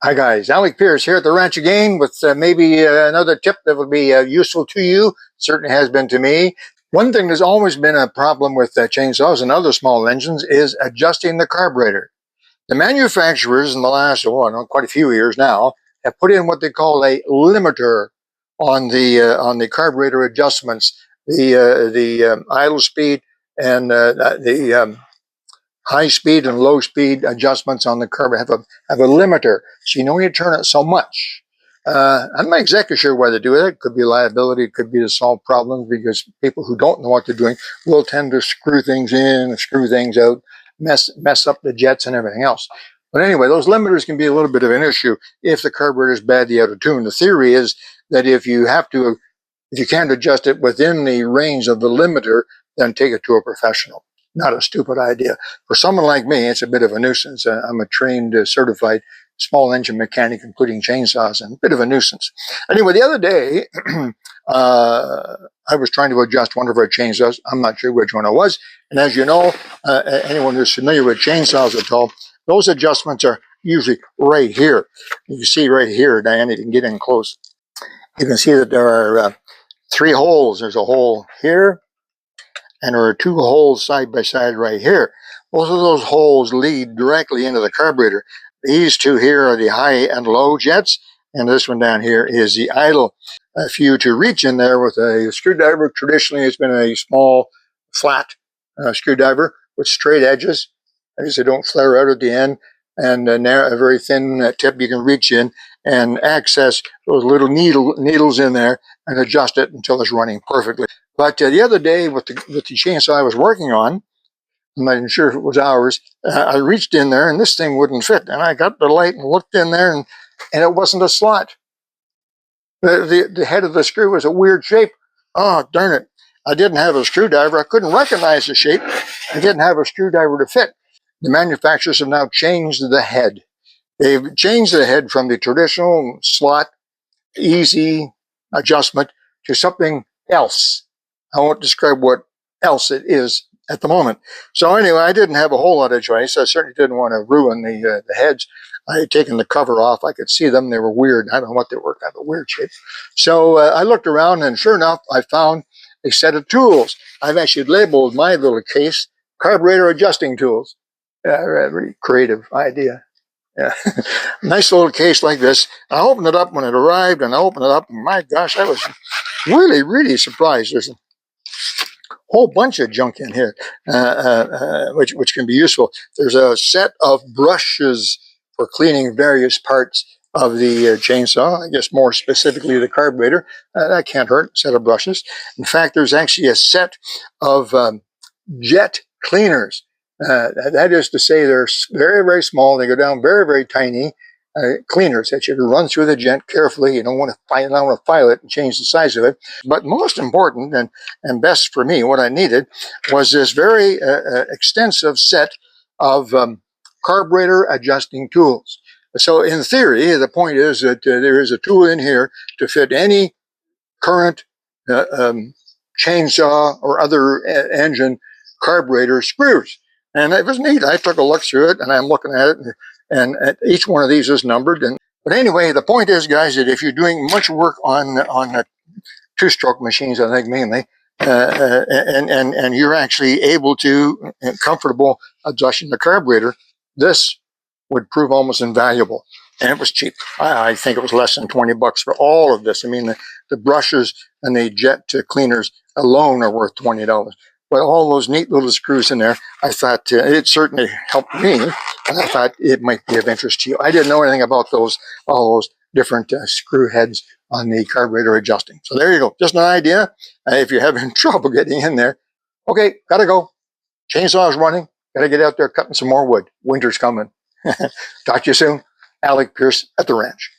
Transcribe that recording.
Hi guys, ALEC Peirce here at the ranch again with maybe another tip that will be useful to you. Certainly has been to me. One thing that's always been a problem with chainsaws and other small engines is adjusting the carburetor. The manufacturers in the last, quite a few years now, have put in what they call a limiter on the carburetor adjustments, the idle speed and the high speed and low speed adjustments on the carburetor have a limiter, so you can only turn it so much. I'm not exactly sure why they do it. It could be liability, it could be to solve problems, because people who don't know what they're doing will tend to screw things in, screw things out, mess up the jets and everything else. But anyway, those limiters can be a little bit of an issue if the carburetor is badly out of tune. The theory is that if you can't adjust it within the range of the limiter, then take it to a professional. Not a stupid idea. For someone like me, it's a bit of a nuisance. I'm a trained, certified small engine mechanic, including chainsaws, and a bit of a nuisance. Anyway, the other day, I was trying to adjust one of our chainsaws. I'm not sure which one it was. And as you know, anyone who's familiar with chainsaws at all, those adjustments are usually right here. You can see right here, Diane, you can get in close. You can see that there are 3 holes. There's a hole here, and there are 2 holes side by side right here. Both of those holes lead directly into the carburetor. These 2 here are the high and low jets, and this one down here is the idle. If you to reach in there with a screwdriver, traditionally it's been a small, flat screwdriver with straight edges, as they don't flare out at the end, and a very thin tip you can reach in and access those little needles in there and adjust it until it's running perfectly. But the other day with the chainsaw I was working on, I'm not even sure if it was ours, I reached in there and this thing wouldn't fit. And I got the light and looked in there, and it wasn't a slot. The head of the screw was a weird shape. Oh, darn it. I didn't have a screwdriver. I couldn't recognize the shape. I didn't have a screwdriver to fit. The manufacturers have now changed the head. They've changed the head from the traditional slot, easy adjustment, to something else. I won't describe what else it is at the moment. So anyway, I didn't have a whole lot of choice. I certainly didn't want to ruin the heads. I had taken the cover off. I could see them. They were weird. I don't know what they were, kind of a weird shape. So I looked around, and sure enough, I found a set of tools. I've actually labeled my little case carburetor adjusting tools. Very creative idea. Yeah. Nice little case like this. I opened it up when it arrived, and I opened it up, and my gosh, I was really, really surprised. There's a whole bunch of junk in here, which can be useful. There's a set of brushes for cleaning various parts of the chainsaw, I guess more specifically the carburetor. That can't hurt, a set of brushes. In fact, there's actually a set of jet cleaners. That is to say, they're very, very small. They go down very, very tiny cleaners that you can run through the jet carefully. You don't want to file it and change the size of it. But most important and best for me, what I needed was this very extensive set of carburetor adjusting tools. So in theory, the point is that there is a tool in here to fit any current chainsaw or other engine carburetor screws. And it was neat. I took a look through it, and I'm looking at it, and each one of these is numbered. But anyway, the point is, guys, that if you're doing much work on 2-stroke machines, I think mainly, and you're actually able to comfortable adjusting the carburetor, this would prove almost invaluable. And it was cheap. I think it was less than $20 for all of this. I mean, the brushes and the jet cleaners alone are worth $20. But all those neat little screws in there, I thought it certainly helped me, and I thought it might be of interest to you. I didn't know anything about all those different screw heads on the carburetor adjusting. So there you go, just an idea. If you're having trouble getting in there, okay, gotta go. Chainsaw's running, gotta get out there cutting some more wood. Winter's coming. Talk to you soon. ALEC Peirce at the ranch.